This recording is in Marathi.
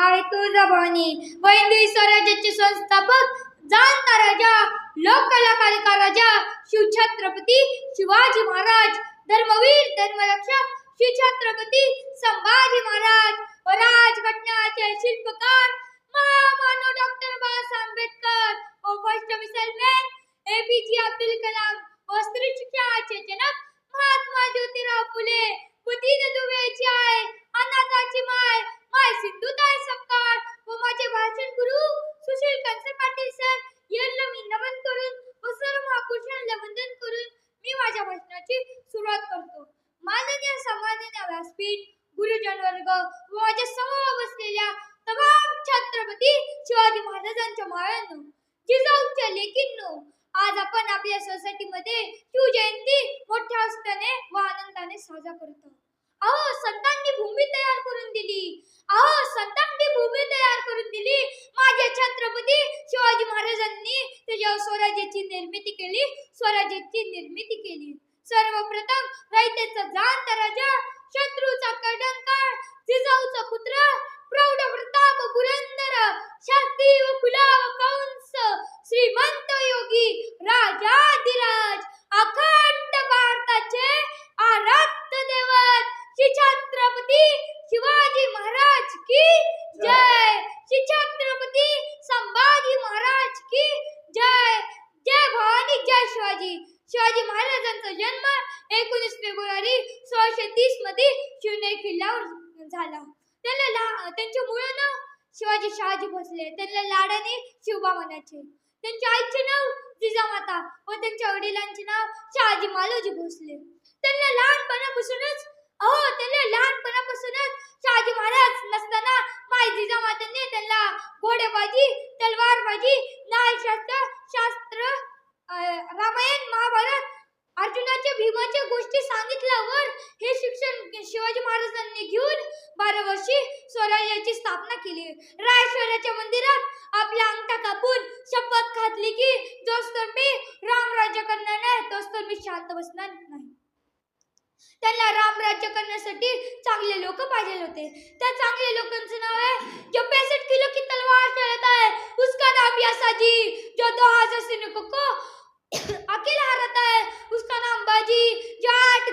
आहे तुळजाभवानी व हिंदवी स्वराज्याचे संस्थापक जाणता राजा लोककलाकारिका राजा शिवछत्रपती शिवाजी महाराज धर्मवीर धर्मरक्षक श्री छत्रपती संभाजी महाराज व राजघटनाचे शिल्पकार महामानव डॉक्टर बाबासाहेब आंबेडकर व फर्स्ट मिसाइलमॅन APJ अब्दुल कलाम व स्त्री शिक्षणाचे जनक महात्मा ज्योतिराव फुले व दीनदुबळ्याची आई अनाथाची माय माय सिंधुताई सपकाळ व माझे भाषण गुरु सुशील कंसे पाटील सर यांना मी नमन करून व सर्व महापुरुषांना वंदन करून मी माझ्या भाषणाची सुरुवात करतो. माननीय सन्माननीय व्यासपीठ गुरुजन वर्ग व माझ्या समोर बसलेल्या तमाम छत्रपती शिवाजी महाराजांच्या माळ्यांनो जिजाऊच्या लेकींनो, आज आपण आपल्या सोसायटीमध्ये शिवजयंती मोठ्या उत्साहाने व आनंदाने साजरा करतो. अहो संतांनी भूमी तयार करून दिली, अहो संतांनी भूमी तयार करून दिली. माझ्या छत्रपती शिवाजी महाराजांनी त्याच्या स्वराज्याची निर्मिती केली, स्वराज्याची निर्मिती केली. सर्वप्रथम रयतेचा जाणता राजा, शत्रूचा कर्दनकाळ, जिजाऊचा पुत्र, प्रौढ प्रताप पुरंदर, शास्त्री व फुला व कंस, श्रीमंत योगी राजाधिराज, अखंड भारताचे आराध्य दैवत श्री छत्रपती शिवाजी महाराज की जय, श्री छत्रपती संभाजी महाराज की जय. जय भवानी जय शिवाजी. शिवाजी महाराजांचा जन्म 19 फेब्रुवारी 1630 मध्ये शिवनेरी किल्ल्यावर झाला. त्यांचे मूळ नाव शिवाजी शहाजी भोसले. त्यांना लाडाने शिवबा म्हणायचे. त्यांच्या आईचे नाव जिजामाता व त्यांच्या वडिलांचे नाव शहाजी मालोजी भोसले. त्यांना लहानपणापासूनच शहाजी महाराज नसताना माय जिजामातांनी त्यांना घोडेबाजी, तलवारबाजी, न्यायशास्त्र, रामायण, महाभारत, अर्जुनाच्या भीमाच्या गोष्टी सांगितल्यावर हे शिक्षण शिवाजी महाराजांनी घेऊन 12 वर्षी स्वराज्याची स्थापना केली. रायश्वराच्या मंदिरात आपला अंगठा कापून शपथ घातली की जोस्तोर मी रामराज्य करणार नाही तोस्तोर मी शांत बसणार नाही. त्यांना रामराज्य करण्यासाठी चांगले लोक पाहिजे होते. त्या चांगल्या लोकांचं नाव आहे जो 65 किलो की तलवार चलाता है उसका नाम यासाजी, जो 2000 सैनिकों को अकेला हराता है उसका नाम बाजी, जो 8